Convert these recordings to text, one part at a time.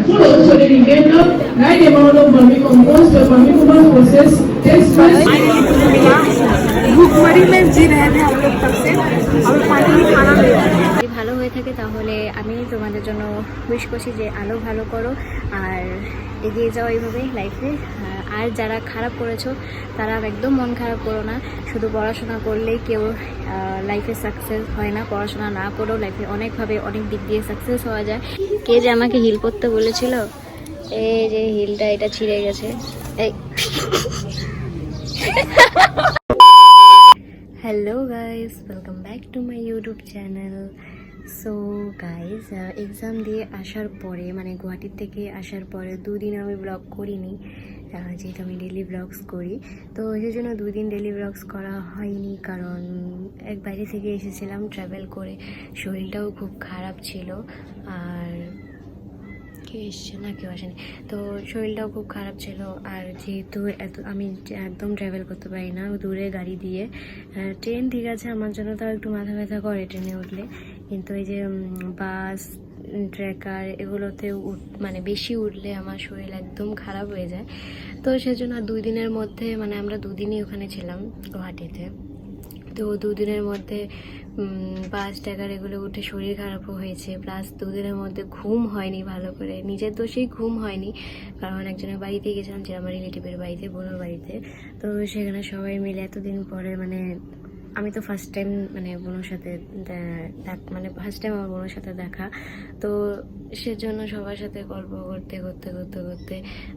full solidification, right amount of vermicompost. The vermicompost process takes place. भूखमरी में जी रहे थे हम लोग तब से और फाइनली खाना ले যদি ভালো হয়ে থাকে তাহলে আমি তোমাদের জন্য উইশ করছি যে আরও ভালো করো আর এগিয়ে যাও এইভাবেই লাইফে। আর যারা খারাপ করেছো তারা একদম মন খারাপ করো না, শুধু পড়াশোনা করলেই কেউ লাইফে সাকসেস হয় না, পড়াশোনা না করেও লাইফে অনেকভাবে অনেক দিক দিয়ে সাকসেস হওয়া যায়। কে যে আমাকে হিল করতে বলেছিল, এই যে হিলটা এটা ছিঁড়ে গেছে। এই hello guys, welcome back to my YouTube channel. So guys, exam দিয়ে আসার পরে মানে গুয়াহাটির থেকে আসার পরে দুদিন আমি ব্লগ করিনি, যেহেতু আমি ডেলি ব্লগস করি। তো সেই জন্য দুদিন ডেলি ব্লগস করা হয়নি, কারণ এক বাইরে থেকে এসেছিলাম ট্রাভেল করে, শরীরটাও খুব খারাপ ছিল। আর কেউ এসছে না, কেউ আসেনি, তো শরীরটাও খুব খারাপ ছিল। আর যেহেতু আমি একদম ট্রাভেল করতে পারি না দূরে গাড়ি দিয়ে। ট্রেন ঠিক আছে, আমার জন্য তো একটু মাথা ব্যথা করে ট্রেনে উঠলে, কিন্তু এই যে বাস ট্রেকার এগুলোতে মানে বেশি উঠলে আমার শরীর একদম খারাপ হয়ে যায়। তো সেজন্য 2 দিনের মধ্যে মানে আমরা 2 দিনই ওখানে ছিলাম গুয়াহাটিতে। তো 2 দিনের মধ্যে বাস ট্যাকার এগুলো উঠে শরীর খারাপও হয়েছে, প্লাস 2 দিনের মধ্যে ঘুম হয়নি ভালো করে, নিজের দোষেই ঘুম হয়নি। কারণ একজনের বাড়িতে গেছিলাম, যে আমার রিলেটিভের বাড়িতে, বোনের বাড়িতে। তো সেখানে সবাই মিলে এতদিন পরে মানে আমি তো ফার্স্ট টাইম মানে বোনের সাথে মানে ফার্স্ট টাইম আমার বোনের সাথে দেখা। তো সেজন্য সবার সাথে গল্প করতে করতে করতে করতে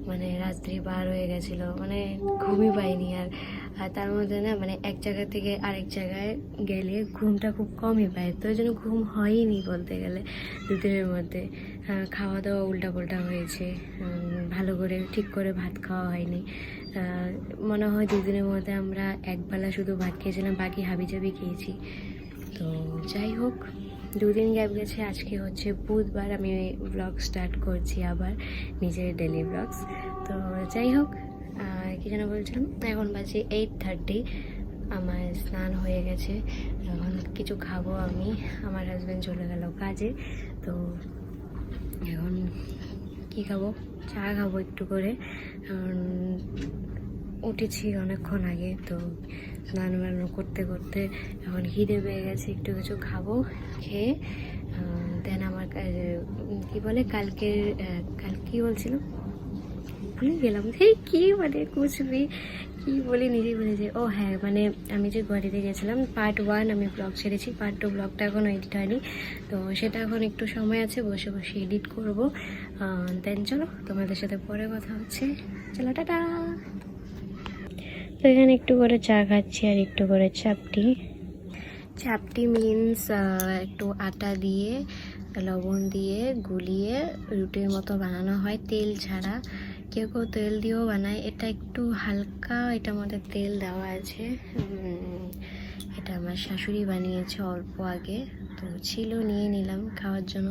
মানে রাত্রি পার হয়ে গেছিলো, মানে ঘুমই পাইনি। আর তার মধ্যে না মানে এক জায়গা থেকে আরেক জায়গায় গেলে ঘুমটা খুব কমই পায়, তো ওই জন্য ঘুম হয়নি বলতে গেলে 2 দিনের মধ্যে। খাওয়া দাওয়া উল্টাপাল্টা হয়েছে, ভালো করে ঠিক করে ভাত খাওয়া হয়নি। মনে হয় 2 দিনের মধ্যে আমরা একবেলা শুধু ভাত খেয়েছিলাম, বাকি হাবিজাবি খেয়েছি। তো যাই হোক, 2 দিন গ্যাপ গেছে, আজকে হচ্ছে বুধবার, আমি ব্লগ স্টার্ট করছি আবার নিজের ডেলি ব্লগস। তো যাই হোক, কি যেন বলছিলাম, এখন বাজে 8:30, আমার স্নান হয়ে গেছে, এখন কিছু খাবো আমি। আমার হাজব্যান্ড চলে গেল কাজে, তো এখন কি খাবো, চা খাবো একটু করে। উঠেছি অনেকক্ষণ আগে, তো স্নান বান করতে করতে এখন খিদে পেয়ে গেছে, একটু কিছু খাবো, খেয়ে দেন আমার কি বলে কাল কি বলছিলাম ভুলে গেলাম, কি মানে কুচবি কি বলি নিজেই ভুলে যাই। ও হ্যাঁ, মানে আমি যে গুয়াহাটিতে গেছিলাম পার্ট 1 আমি ব্লগ ছেড়েছি, পার্ট 2 ব্লগটা এখনও এডিট হয়নি, তো সেটা এখন একটু সময় আছে, বসে বসে এডিট করব। দেন চলো তোমাদের সাথে পরে কথা হচ্ছে, চলো টাটা। তো এখানে একটু করে চা খাচ্ছি আর একটু করে চাপটি মিন্স একটু আটা দিয়ে লবণ দিয়ে গুলিয়ে রুটির মতো বানানো হয়, তেল ছাড়া। কেউ কেউ তেল দিয়েও বানায়, এটা একটু হালকা, এটার মধ্যে তেল দেওয়া আছে। এটা আমার শাশুড়ি বানিয়েছে অল্প আগে, তো ছিল নিয়ে নিলাম খাওয়ার জন্য,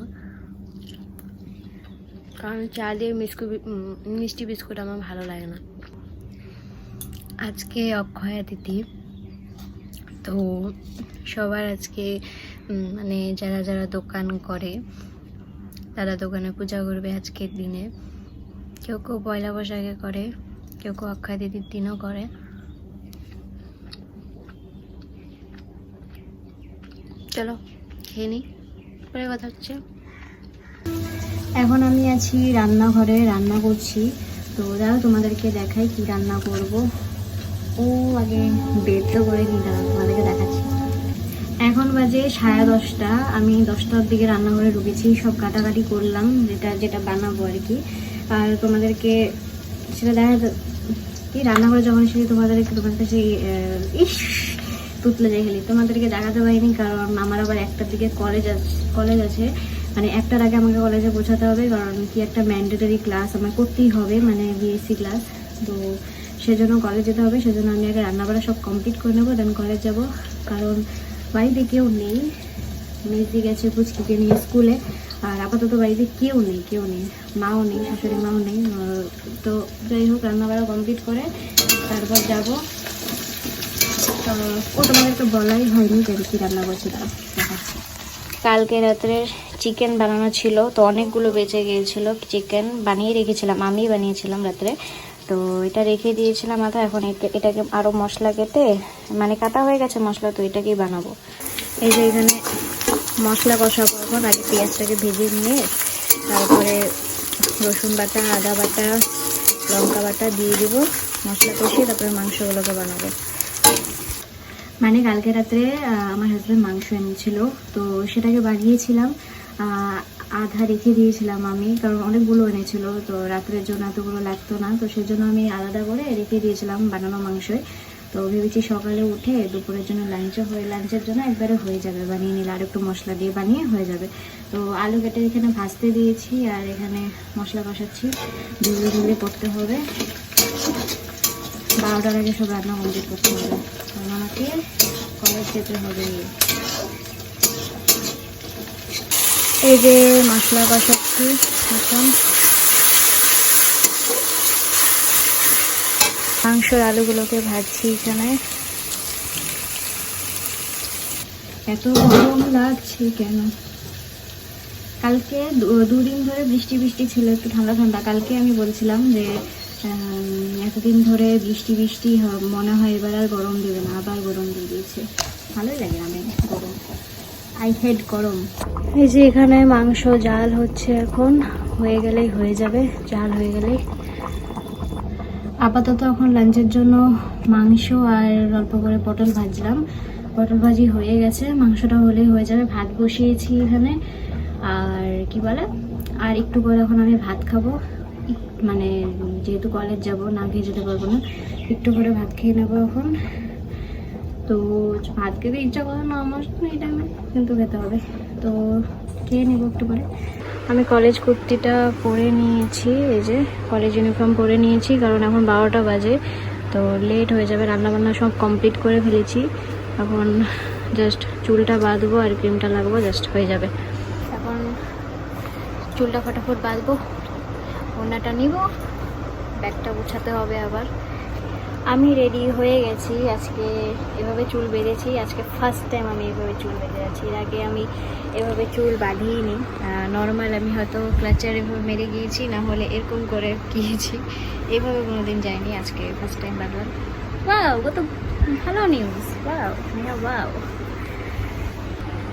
কারণ চা দিয়ে মিষ্টি বিস্কুট আমার ভালো লাগে না। আজকে অক্ষয়া তিথি, তো সবার আজকে মানে যারা যারা দোকান করে তারা দোকানে পূজা করবে আজকের দিনে। কেউ কেউ পয়লা বৈশাখে করে, কেউ কেউ অক্ষয় তিথির দিনও করে। চলো খেয়ে নিই, পরে কথা হচ্ছে। এখন আমি আছি রান্নাঘরে, রান্না করছি। তো দাঁড়াও তোমাদেরকে দেখাই কি রান্না করব। ও আগে বেড তো করে নিই, দাঁড়াও তোমাদেরকে দেখাচ্ছি। এখন বাজে 10:30, আমি 10টার দিকে রান্নাঘরে ঢুকেছি, সব কাটাকাটি করলাম যেটা বানাবো আর কি। আর তোমাদেরকে সেটা দেখা কি রান্নাঘরে যখন এসেছি তোমাদের কাছে তুতলে যাই খেলি, তোমাদেরকে দেখাতে পারিনি, কারণ আমার আবার 1টার দিকে কলেজ আছে, মানে 1টার আগে আমাকে কলেজে পৌঁছাতে হবে, কারণ কি একটা ম্যান্ডেটরি ক্লাস আমার করতেই হবে, মানে বিএসসি ক্লাস। তো সেজন্য কলেজ যেতে হবে, সেজন্য আমি আগে রান্নাবাড়া সব কমপ্লিট করে নেবো, দেন কলেজ যাব। কারণ বাড়িতে কেউ নেই, মেজি গেছে পুচকিকে নিয়ে স্কুলে, আর আপাতত বাড়িতে কেউ নেই, মাও নেই, শাশুড়ি মাও নেই। তো যাই হোক, রান্নাবাড়া কমপ্লিট করে তারপর যাব। তো ও তোমাদেরকে বলাই হয়নি যে কি রান্না করছি, তারা দেখাচ্ছি। কালকে রাত্রের চিকেন বানানো ছিল, তো অনেকগুলো বেঁচে গিয়েছিল। চিকেন বানিয়ে রেখেছিলাম, আমি বানিয়েছিলাম রাত্রে, তো এটা রেখে দিয়েছিলাম মাথা। এখন এটাকে আরও মশলা কেটে, মানে কাটা হয়ে গেছে মশলা, তো এটাকেই বানাবো। এই যে এখানে মশলা কষাবো এখন। আগে পেঁয়াজটাকে ভেজে নিয়ে তারপরে রসুন বাটা, আদা বাটা, লঙ্কা বাটা দিয়ে দিব, মশলা কষিয়ে তারপরে মাংসগুলোকে বানাবো। মানে কালকে রাত্রে আমার হাজব্যান্ড মাংস এনেছিল, তো সেটাকে বানিয়েছিলাম, আধা রেখে দিয়েছিলাম আমি, কারণ অনেকগুলো এনেছিল, তো রাত্রের জন্য এতগুলো লাগতো না, তো সেই জন্য আমি আলাদা করে রেখে দিয়েছিলাম বানানো মাংসই। তো ভেবেছি সকালে উঠে দুপুরের জন্য লাঞ্চের জন্য একবারে হয়ে যাবে, বানিয়ে নিলে আর একটু মশলা দিয়ে বানিয়ে হয়ে যাবে। তো আলু কেটে এখানে ভাজতে দিয়েছি, আর এখানে মশলা কষাচ্ছি, ধীরে ধীরে করতে হবে। 12টার আগে সব রান্না কমপ্লিট করতে হবে, কারণ আমাকে কলেজ যেতে হবে। এই যে মশলা কষাচ্ছি এখন। মাংসর আলুগুলোকে ভাজছি এখানে। এত গরম লাগছে কেন? কালকে দুদিন ধরে বৃষ্টি ছিল, একটু ঠান্ডা ঠান্ডা। কালকে আমি বলছিলাম যে এতদিন ধরে বৃষ্টি মনে হয় এবার আর গরম দেবে না, আবার গরম দিয়ে দিয়েছে। ভালোই লাগে আমি গরম, আই হেট গরম। এই যে এখানে মাংস জাল হচ্ছে, এখন হয়ে গেলেই হয়ে যাবে, জাল হয়ে গেলেই। আপাতত এখন লাঞ্চের জন্য মাংস আর অল্প করে পটল ভাজলাম। পটল ভাজি হয়ে গেছে, মাংসটা হলেই হয়ে যাবে। ভাত বসিয়েছি এখানে, আর কি বলে, আর একটু করে এখন আমি ভাত খাবো। মানে যেহেতু কলেজ যাব, না খেয়ে যেতে পারবো না, একটু করে ভাত খেয়ে নেবো এখন। তো ভাত খেতে ইচ্ছা করে না আমার এই টাইমে, কিন্তু খেতে হবে, তো খেয়ে নেবো একটু করে। আমি কলেজ কুর্তিটা পরে নিয়েছি, এই যে কলেজ ইউনিফর্ম পরে নিয়েছি, কারণ এখন 12টা বাজে, তো লেট হয়ে যাবে। রান্নাবান্না সব কমপ্লিট করে ফেলেছি, এখন জাস্ট চুলটা বাঁধবো আর ক্রিমটা লাগবো, জাস্ট হয়ে যাবে। এখন চুলটা ফটাফট বাঁধবো, ওড়নাটা নিব, ব্যাগটা গুছাতে হবে আবার। আমি রেডি হয়ে গেছি, আজকে এভাবে চুল বেঁধেছি। আজকে ফার্স্ট টাইম আমি এভাবে চুল বেঁধে যাচ্ছি। এর আগে আমি এভাবে চুল বাঁধিনি, নর্মাল আমি হয়তো ক্লাচার এভাবে মেরে গিয়েছি, না হলে এরকম করে গিয়েছি, এভাবে কোনোদিন যাইনি। আজকে ফার্স্ট টাইম বাঁধলাম। ওয়াও, কত ভালো নিউজ! ওয়াও।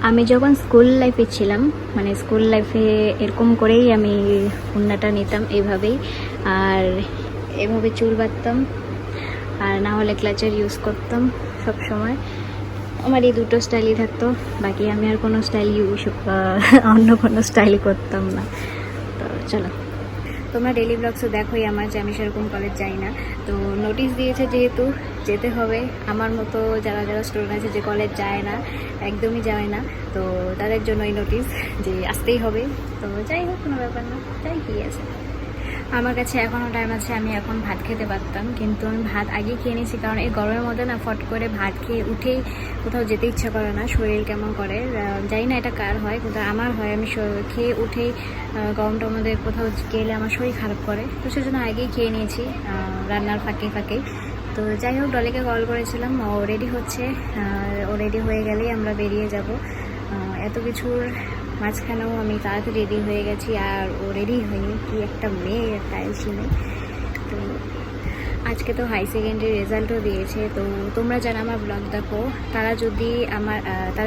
আমি যখন স্কুল লাইফে ছিলাম, মানে স্কুল লাইফে এরকম করেই আমি ওড়নাটা নিতাম, এইভাবেই, আর এভাবে চুল বাঁধতাম, আর না হলে ক্লাচার ইউজ করতাম সব সময়। আমার এই দুটো স্টাইলই থাকতো, বাকি আমি আর কোনো স্টাইল অন্য কোনো স্টাইল করতাম না। তো চলো, তোমরা ডেইলি ব্লগসও দেখোই আমার, যে আমি সেরকম কলেজ যাই না। তো নোটিশ দিয়েছে যেহেতু যেতে হবে, আমার মতো যারা স্টুডেন্ট আছে যে কলেজ যায় না, একদমই যায় না, তো তাদের জন্য এই নোটিশ যে আসতেই হবে। তো যাই হোক, কোনো ব্যাপার না, যাই কি আছে। আমার কাছে এখনও টাইম আছে, আমি এখন ভাত খেতে পারতাম, কিন্তু আমি ভাত আগেই খেয়ে নিয়েছি, কারণ এই গরমের মধ্যে না ফট করে ভাত খেয়ে উঠেই কোথাও যেতে ইচ্ছা করে না, শরীর কেমন করে জানি না এটা কার হয়, কিন্তু আমার হয়। আমি খেয়ে উঠেই গরমটার মধ্যে কোথাও গেলে আমার শরীর খারাপ করে, তো সেজন্য আগেই খেয়ে নিয়েছি রান্নার ফাঁকেই। তো যাই হোক, ডলিকে কল করেছিলাম, ও রেডি হচ্ছে, ও রেডি হয়ে গেলেই আমরা বেরিয়ে যাব। এত কিছুর মাঝখানেও আমি তাড়াতাড়ি রেডি হয়ে গেছি, আর ও রেডি হয়নি। কি একটা মেয়ে, একটা আইসি মেয়ে। তো আজকে তো হাই সেকেন্ডারি রেজাল্টও দিয়েছে, তো তোমরা যারা আমার ব্লগ দেখো তারা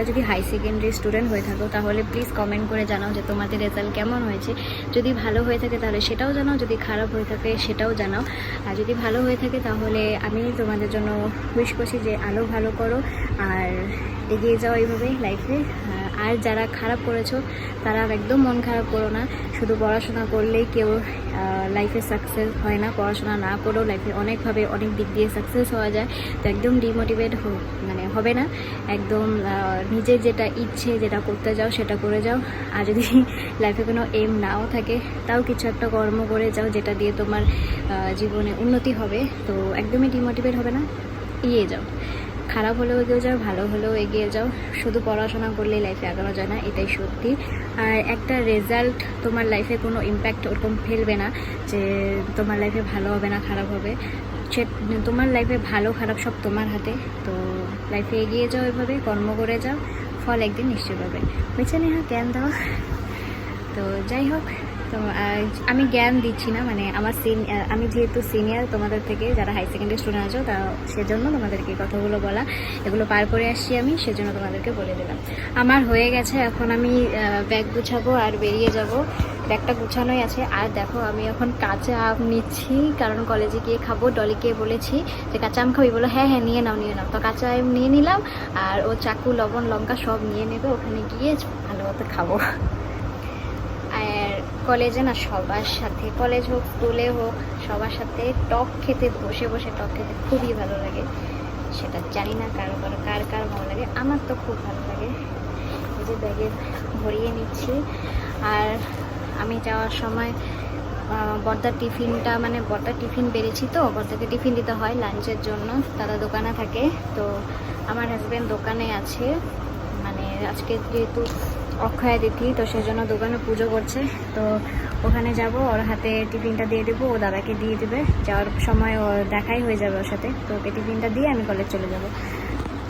যদি হাই সেকেন্ডারি স্টুডেন্ট হয়ে থাকো, তাহলে প্লিজ কমেন্ট করে জানাও যে তোমাদের রেজাল্ট কেমন হয়েছে। যদি ভালো হয়ে থাকে তাহলে সেটাও জানাও, যদি খারাপ হয়ে থাকে সেটাও জানাও। আর যদি ভালো হয়ে থাকে তাহলে আমি তোমাদের জন্য উইশ করছি যে আরও ভালো করো আর এগিয়ে যাও এইভাবেই লাইফে। আর যারা খারাপ করেছো তারা একদম মন খারাপ করো না, শুধু পড়াশোনা করলেই কেউ লাইফে সাকসেস হয় না, পড়াশোনা না করেও লাইফে অনেকভাবে অনেক দিক দিয়ে সাকসেস হওয়া যায়। তো একদম ডিমোটিভেট হবে না, একদম নিজের যেটা ইচ্ছে, যেটা করতে যাও সেটা করে যাও। আর যদি লাইফে কোনো এম নাও থাকে, তাও কিছু একটা কর্ম করে যাও যেটা দিয়ে তোমার জীবনে উন্নতি হবে। তো একদমই ডিমোটিভেট হবে না, এগিয়ে যাও। খারাপ হলেও এগিয়ে যাও, ভালো হলেও এগিয়ে যাও। শুধু পড়াশোনা করলেই লাইফে আগানো যায় না, এটাই সত্যি। আর একটা রেজাল্ট তোমার লাইফে কোনো ইম্প্যাক্ট ওরকম ফেলবে না যে তোমার লাইফে ভালো হবে না খারাপ হবে। তোমার লাইফে ভালো খারাপ সব তোমার হাতে। তো লাইফে এগিয়ে যাও, এভাবে কর্ম করে যাও, ফল একদিন নিশ্চয় পাবে। বুঝছে না? জ্ঞান দেওয়া তো যাই হোক, তো আমি জ্ঞান দিচ্ছি না, মানে আমার আমি যেহেতু সিনিয়র তোমাদের থেকে, যারা হাই সেকেন্ডারি স্টুডেন্ট আছো, তা সেজন্য তোমাদেরকে এই কথাগুলো বলা। এগুলো পার করে আসছি আমি, সেজন্য তোমাদেরকে বলে দিলাম। আমার হয়ে গেছে, এখন আমি ব্যাগ গুছাবো আর বেরিয়ে যাব। ব্যাগটা গুছানোই আছে। আর দেখো, আমি এখন কাঁচা আম নিচ্ছি, কারণ কলেজে গিয়ে খাবো। ডলিকে বলেছি যে কাঁচা আম খাবি, বলো হ্যাঁ হ্যাঁ নিয়ে নাও নিয়ে নাও। তো কাঁচা আম নিয়ে নিলাম, আর ও চাকু লবণ লঙ্কা সব নিয়ে নেবে, ওখানে গিয়ে ভালো মতো খাবো। আর কলেজে না সবার সাথে, কলেজ হোক স্কুলে হোক, সবার সাথে টক খেতে, বসে বসে টক খেতে খুবই ভালো লাগে। সেটা জানি না কার কার ভালো লাগে, আমার তো খুব ভালো লাগে। এই যে ব্যাগে ভরিয়ে নিচ্ছি। আর আমি যাওয়ার সময় বর্দার টিফিনটা, মানে বর্দার টিফিন বেড়েছি, তো বর্দাকে টিফিন দিতে হয় লাঞ্চের জন্য। দাদা দোকানে থাকে, তো আমার হাজব্যান্ড দোকানে আছে। মানে আজকে যেহেতু অক্ষয় তিথি, তো সেজন্য দোকানে পুজো করছে, তো ওখানে যাব, ওর হাতে টিফিনটা দিয়ে দেবো, ও দাদাকে দিয়ে দেবে। যাওয়ার সময় ও দেখাই হয়ে যাবে ওর সাথে, তো ওকে টিফিনটা দিয়ে আমি কলেজ চলে যাব।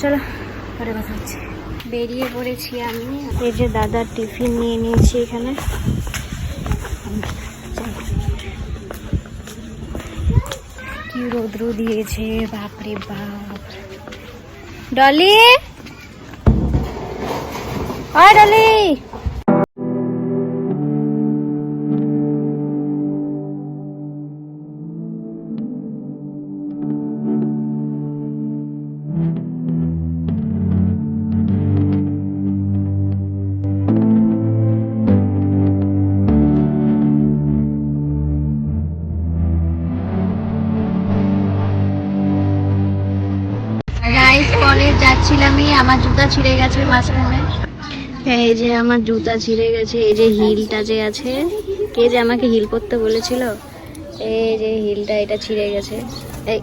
চলো পরে কথা হচ্ছে। বেরিয়ে পড়েছি আমি। এই যে দাদার টিফিন নিয়ে নিয়েছি এখানে। কি রৌদ্র দিয়েছে, বাপরে বাপ। ডলি, ও ডলি, কলেজ যাচ্ছিলামই, আমার জুতা ছিঁড়ে গেছে মাঝখানে। এই যে আমার জুতা ছিঁড়ে গেছে। এই যে হিলটা যে আছে, কে যে আমাকে হিল করতে বলেছিল, এই যে হিলটা, এটা ছিঁড়ে গেছে। এই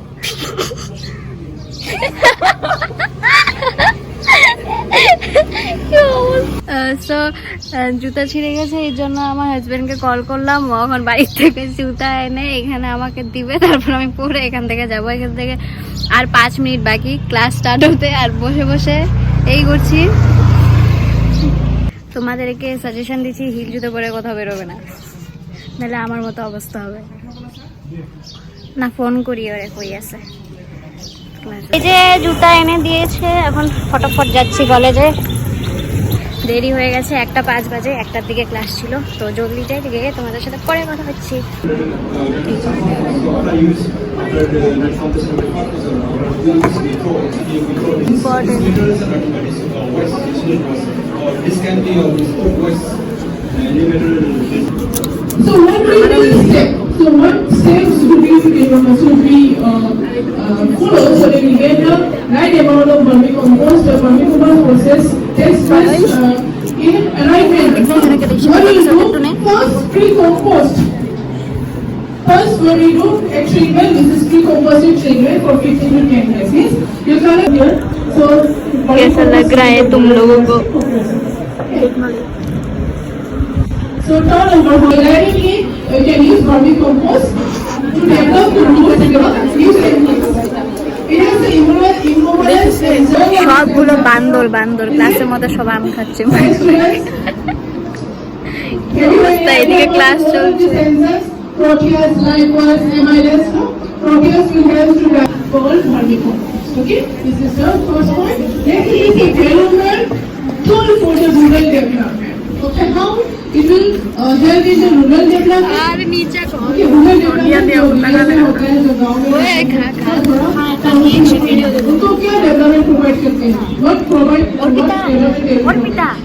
জুতা ছিঁড়ে গেছে, এই জন্য আমার হাজবেন্ডকে কল করলাম। ও এখন বাড়ির থেকে জুতা এনে এখানে আমাকে দিবে, তারপর আমি পরে এখান থেকে যাবো। এখান থেকে আর 5 মিনিট বাকি ক্লাস স্টার্ট হতে, আর বসে বসে এই করছি। তোমাদেরকে সাজেশন দিচ্ছি, হিল জুতো পরে কোথাও বেরোবে না, নাহলে আমার মতো অবস্থা হবে। না ফোন করি, ওরে কই আছে। এই যে জুতা এনে দিয়েছে, এখন ফটাফট যাচ্ছি কলেজে। দেরি হয়ে গেছে, 1:05 বাজে, 1টার দিকে ক্লাস ছিল, তো জলদি যাই, গিয়ে তোমাদের সাথে পরে কথা হচ্ছি। So what will be the step? So what steps would be follow so that we get the right amount of vermicompost? The vermicompost process takes place in alignment. What we do first, pre-compost. First, when we do a treatment, this is pre-composting treatment for 15 to 10 days. Yes, you can here. So कैसा लग रहा है तुम लोगों को? So turnover, regularly you can use vermicompost to develop the roots in your new techniques. It has the immobilized সবগুলো বান্দর বান্দর ক্লাসের মধ্যে সব আম খাচ্ছে। এদিকে ক্লাস চলছে। Proteus, lipase, amylase, proteus will help to called vermicompost. Okay, this is the first point. Next is the development tool for the rural development. Okay, how it will help in the rural development. अरे नीचे को Okay, rural development होता है जो गाँव में उनको क्या डेवलपमेंट प्रोवाइड करते हैं? What provide?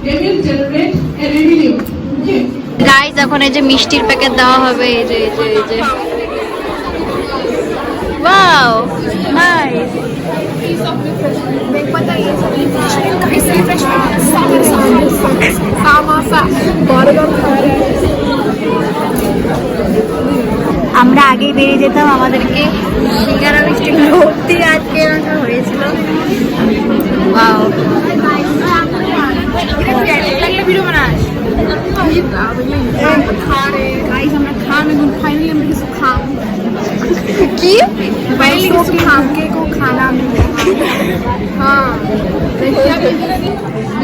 They will generate a revenue. Okay. Guys, এখন এই যে মিষ্টির প্যাকেট দেওয়া হবে, এই যে ওয়াও নাইস। আমরা আগেই বেরিয়ে যেতাম, আমাদেরকে সিঙ্গারা মিষ্টি ভর্তি আজকে রাখা হয়েছিল। ওয়াও, কি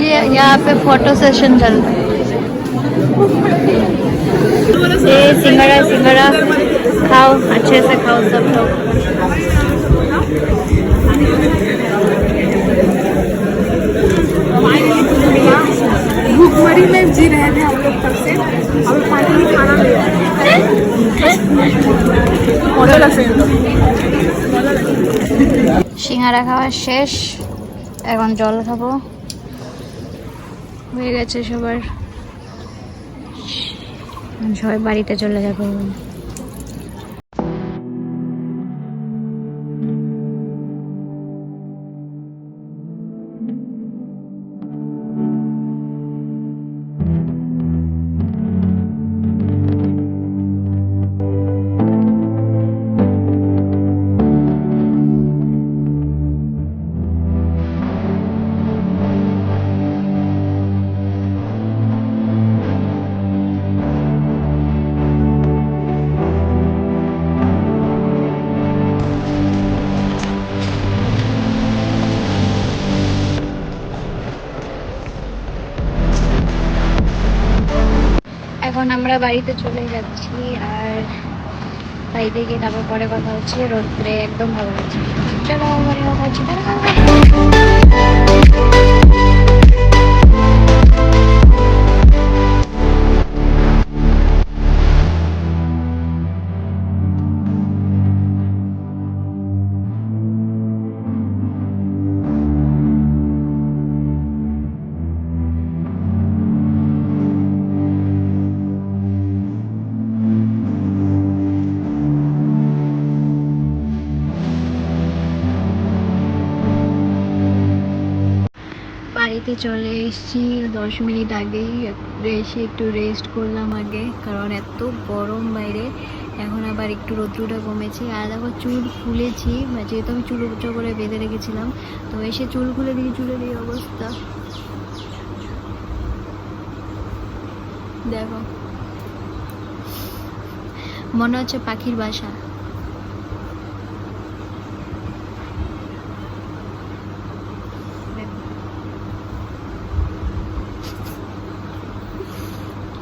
ये यहाँ पे फोटो सेशन चल रहा है। ये सिंगड़ा सिंगड़ा खाओ, अच्छे से खाओ सब लोग। भूखमरी में जी रहे थे हम लोग तब से, अब फाइनली खाना ले आए। মজা লাগছে কিন্তু। সিঙ্গারা খাওয়া শেষ, এখন জল খাবো, হয়ে গেছে সবার, সবাই বাড়িতে চলে যাবো। এখন আমরা বাড়িতে চলে যাচ্ছি, আর বাড়িতে গিয়ে তারপর পরে কথা হচ্ছে। রোদ্রে একদম ভালো লাগছে। চলো বাড়ি কথা হচ্ছে। বাড়িতে চলে এসেছি 10 মিনিট আগেই, এসে একটু রেস্ট করলাম আগে, কারণ এত গরম বাইরে। এখন আবার একটু রোদ্রুটা কমেছে। আর দেখো চুল খুলেছি, যেহেতু আমি চুল উঁচু করে বেঁধে রেখেছিলাম, তো এসে চুল খুলে দিয়ে চুলের এই অবস্থা দেখো, মনে হচ্ছে পাখির বাসা।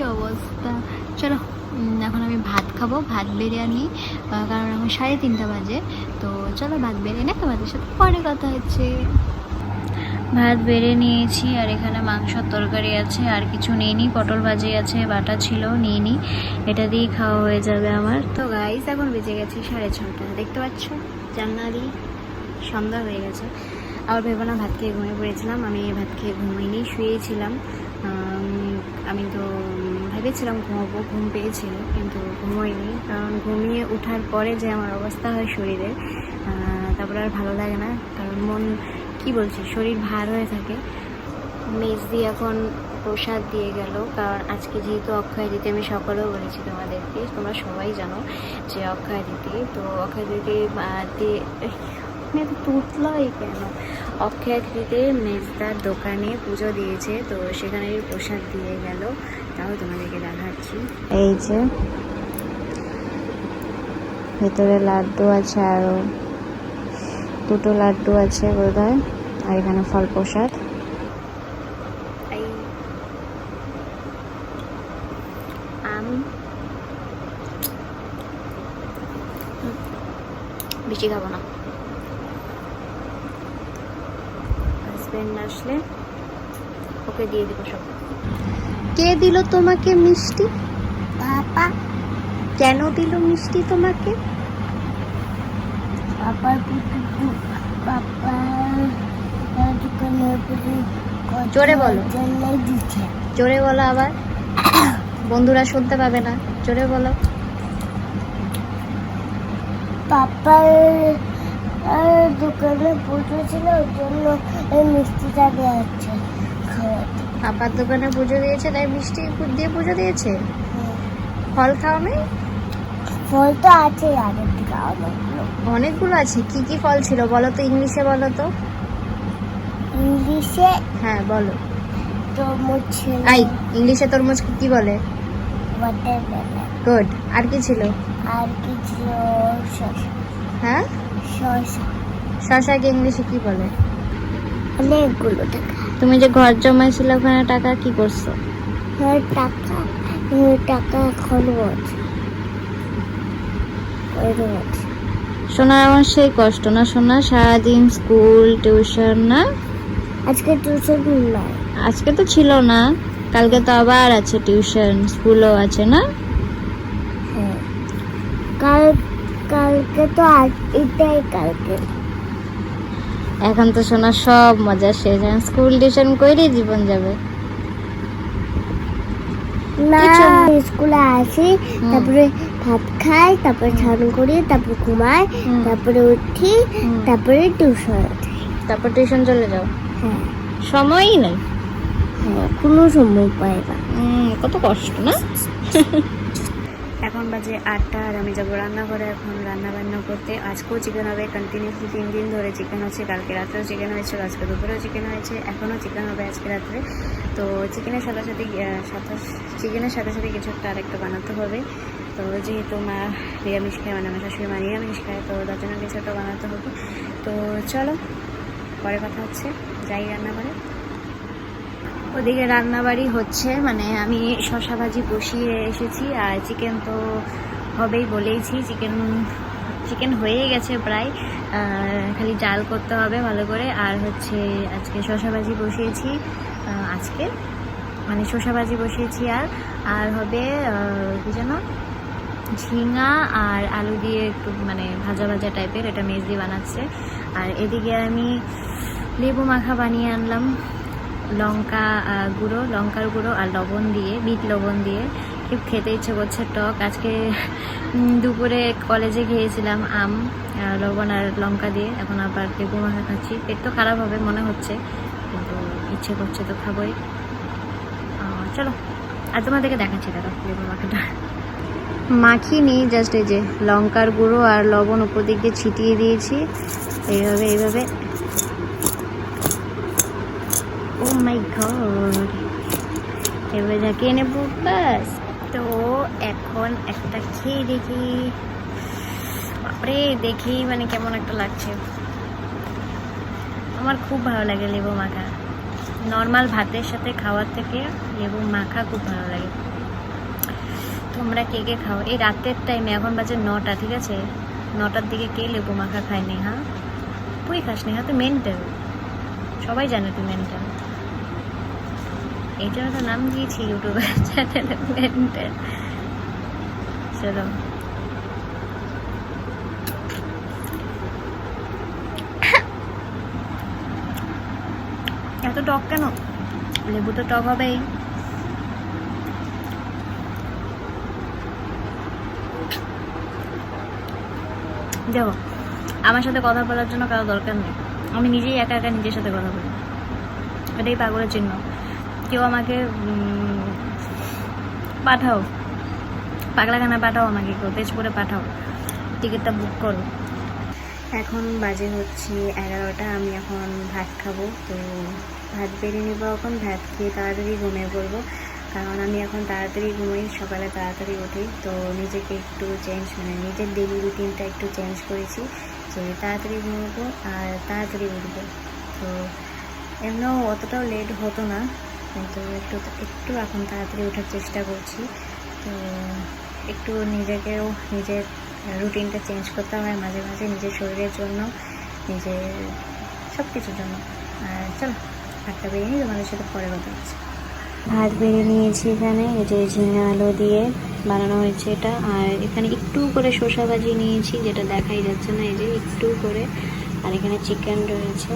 কি অবস্থা। চলো এখন আমি ভাত খাবো, ভাত বেড়ে আনি, কারণ এখন 3:30 বাজে। তো চলো ভাত বেড়ে নিয়ে তোমাদের সাথে পরে কথা হচ্ছে। ভাত বেড়ে নিয়েছি, আর এখানে মাংসর তরকারি আছে, আর কিছু নিইনি, পটল ভাজি আছে, বাটা ছিল নিইনি, এটা দিয়েই খাওয়া হয়ে যাবে আমার। তো গাইস এখন বেজে গেছে 6:30, দেখতে পাচ্ছ জানলা সন্ধ্যা হয়ে গেছে। আবার ভেবো না ভাত খেয়ে ঘুমিয়ে পড়েছিলাম, আমি ভাত খেয়ে ঘুমাইনি, শুয়েছিলাম। আমি তো ভেবেছিলাম ঘুমাবো, ঘুম পেয়েছিল, কিন্তু ঘুমোইনি, কারণ ঘুমিয়ে ওঠার পরে যে আমার অবস্থা হয় শরীরের, তারপরে আর ভালো লাগে না, কারণ মন কি বলছি, শরীর ভার হয়ে থাকে। মেজ দিয়ে এখন প্রসাদ দিয়ে গেল, কারণ আজকে যেহেতু অক্ষয় দিতে, আমি সকালেও বলেছি তোমাদেরকে, তোমরা সবাই জানো যে অক্ষয় দিতে, তো অক্ষয় দিতে তুতলাই কেন, অক্ষয় দিতে মেজদার দোকানে পুজো দিয়েছে, তো সেখানে প্রসাদ দিয়ে গেল, তাও তোমাদেরকে দেখাচ্ছি। এই যে ভেতরে লাড্ডু আছে, আরও 2টো লাড্ডু আছে বোধহয়, আর এখানে ফল প্রসাদ। বেশি খাবো না, হাজবেন্ড আসলে ওকে দিয়ে দিব সব। কে দিল তোমাকে মিষ্টি? পাপা। কেন দিল মিষ্টি তোমাকে? পাপার জোরে বলো, জোরে বলো, আবার বন্ধুরা শুনতে পাবে না, জোরে বলো। পাপার দোকানে পুজো ছিল, ওর জন্য এই মিষ্টিটা দিয়েছে খাওয়াতে। পাপার দোকানে পুজো দিয়েছে তাই মিষ্টি দিয়ে পুজো দিয়েছে। ফল খাও নাই? ফল তো আছে, অনেকগুলো আছে। কি কি ফল ছিল বলো তো, ইংলিশে বলো তো। ইংলিশে? হ্যাঁ বলো। তরমুজ ছিল। আই ইংলিশে তরমুজ কি বলে? ওয়াটারমেলন। গুড। আর কি ছিল? আর কি ছিল? শসা। হ্যাঁ শসা। শসাকে ইংলিশে কি বলে? অনেকগুলো টাকা। তুমি যে ঘর জমাইছিলে ওখানে টাকা কি করছো? টাকা টাকা খরচ খরচ। সোনা আমার সেই কষ্ট না সোনা, সারাদিন স্কুল টিউশন না। আজকে টিউশন নাই, আজকে তো ছিল না, কালকে তো আবার আছে টিউশন, স্কুলও আছে না। হ্যাঁ কালকে তো এটাই কালকে। এখন তো সোনা সব মজা শেষ, স্কুল টিউশন করে জীবন যাবে। না স্কুলে আসি, তারপরে ভাত খাই, তারপরে স্নান করি, তারপরে ঘুমাই, তারপরে উঠি, তারপরে টিউশন, তারপর টিউশন চলে যাও। হ্যাঁ সময়ই নেই। হ্যাঁ কোনো সময় পাই না। কত কষ্ট না। এখন বাজে 8টা আর আমি যাবো রান্নাঘরে এখন রান্না বান্না করতে। আজকেও চিকেন হবে, কন্টিনিউসলি 3 দিন ধরে চিকেন হচ্ছে। কালকে রাত্রেও চিকেন হয়েছিল, আজকে দুপুরেও চিকেন হয়েছে, এখনও চিকেন হবে আজকে রাত্রে। তো চিকেনের সাথে সাথে কিছু একটা আরেকটা বানাতে হবে। তো যেহেতু মা নিরামিষ খায়, মানে আমার শাশুড়ি মা নিরামিষ খায়, তো তার জন্য কিছু একটা বানাতে হবে। তো চলো পরে কথা হচ্ছে, যাই রান্নাঘরে। ওদিকে রান্নাবাড়ি হচ্ছে, মানে আমি শসা ভাজি বসিয়ে এসেছি আর চিকেন তো হবেই বলেইছি। চিকেন হয়ে গেছে প্রায়, খালি জাল করতে হবে ভালো করে। আর হচ্ছে আজকে শসা ভাজি বসিয়েছি, আজকে মানে শসা ভাজি বসিয়েছি। আর হবে কি যেন ঝিঙা আর আলু দিয়ে একটু মানে ভাজা ভাজা টাইপের, এটা মেজদি বানাচ্ছে। আর এদিকে আমি লেবু মাখা বানিয়ে আনলাম, লঙ্কার গুঁড়ো আর লবণ দিয়ে, বিট লবণ দিয়ে। খুব খেতে ইচ্ছে করছে টক। আজকে দুপুরে কলেজে খেয়েছিলাম আম, লবণ আর লঙ্কা দিয়ে, এখন আবার লেবু মাখা খাচ্ছি। পেট তো খারাপ হবে মনে হচ্ছে, কিন্তু ইচ্ছে করছে তো খাবোই। চলো আর তোমাদেরকে দেখাচ্ছি, দেখো লেবু মাখাটা মাখিনি। জাস্ট এই যে লঙ্কার গুঁড়ো আর লবণ উপর দিক দিয়ে ছিটিয়ে দিয়েছি, এইভাবে। ও মাই গড, এবার ঝাঁকিয়ে নেব বাস। তো এখন একটা খেয়ে দেখি, বাপরে দেখেই মানে কেমন একটা লাগছে। আমার খুব ভালো লাগে লেবু মাখা, নর্মাল ভাতের সাথে খাওয়ার থেকে লেবু মাখা খুব ভালো লাগে। তোমরা কে কে খাও এই রাতের টাইমে? এখন বাজে 9টা, ঠিক আছে? 9টার দিকে কে লেবু মাখা খায় নেহা? তুই খাস নেহা? তুই মেন্টাল, সবাই জানে তুই মেন্টাল। এই জন্য তো নাম দিয়েছি ইউটিউবের চ্যানেলে মেন্টাল। চলো এত টক কেন? লেবু তো টক হবেই। দেখো, আমার সাথে কথা বলার জন্য কারো দরকার নেই, আমি নিজেই একা একা নিজের সাথে কথা বলি। এটাই পাগলের চিহ্ন। কেউ আমাকে পাঠাও, পাগলাখানা পাঠাও, আমাকে কেউ তেজপুরে পাঠাও, টিকিটটা বুক করো। এখন বাজে হচ্ছে 11টা, আমি এখন ভাত খাবো। তো ভাত বেরিয়ে নেবো এখন, ভাত খেয়ে তাড়াতাড়ি ঘুমিয়ে পড়বো, কারণ আমি এখন তাড়াতাড়ি ঘুমাই, সকালে তাড়াতাড়ি উঠি। তো নিজেকে একটু মানে নিজের ডেলি রুটিনটা একটু চেঞ্জ করেছি, যে তাড়াতাড়ি ঘুমাবো আর তাড়াতাড়ি উঠবো। তো এমনিও অতটাও লেট হতো না, কিন্তু একটু এখন তাড়াতাড়ি ওঠার চেষ্টা করছি। তো একটু নিজেকেও নিজের রুটিনটা চেঞ্জ করতে হয় মাঝে মাঝে, নিজের শরীরের জন্য, নিজের সব কিছুর জন্য। আর চলো ভাতটা বেরিয়ে নিই, তোমাদের সাথে পরে কথা হচ্ছে। ভাত বেড়ে নিয়েছি এখানে, এই যে ঝিঙে আলু দিয়ে বানানো হয়েছে এটা। আর এখানে একটু করে শসা ভাজি নিয়েছি, যেটা দেখাই যাচ্ছে না, এই যে একটু করে। আর এখানে চিকেন রয়েছে।